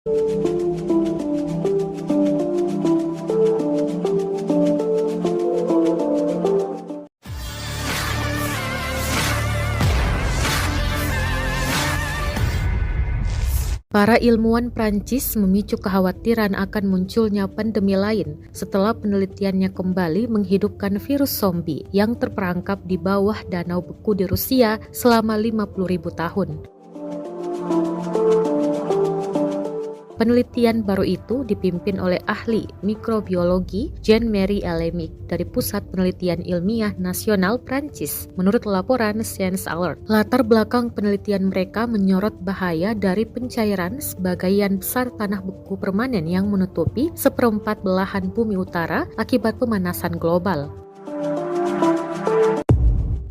Para ilmuwan Prancis memicu kekhawatiran akan munculnya pandemi lain setelah penelitiannya kembali menghidupkan virus zombie yang terperangkap di bawah danau beku di Rusia selama 50.000 tahun. Penelitian baru itu dipimpin oleh ahli mikrobiologi Jean-Marie Alemic dari Pusat Penelitian Ilmiah Nasional Prancis. Menurut laporan Science Alert, latar belakang penelitian mereka menyorot bahaya dari pencairan sebagian besar tanah beku permanen yang menutupi seperempat belahan bumi utara akibat pemanasan global.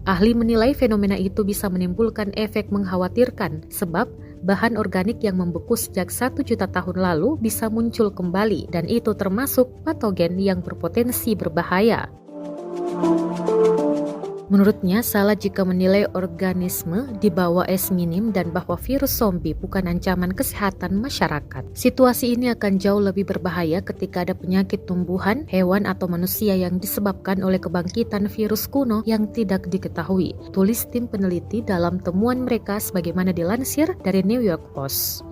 Ahli menilai fenomena itu bisa menimbulkan efek mengkhawatirkan sebab bahan organik yang membeku sejak 1 juta tahun lalu bisa muncul kembali dan itu termasuk patogen yang berpotensi berbahaya. Menurutnya, salah jika menilai organisme di bawah S minim dan bahwa virus zombie bukan ancaman kesehatan masyarakat. Situasi ini akan jauh lebih berbahaya ketika ada penyakit tumbuhan, hewan, atau manusia yang disebabkan oleh kebangkitan virus kuno yang tidak diketahui, tulis tim peneliti dalam temuan mereka sebagaimana dilansir dari New York Post.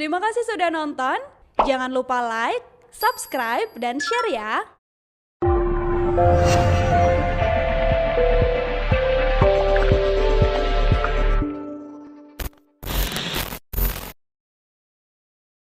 Terima kasih sudah nonton. Jangan lupa like, subscribe, dan share ya.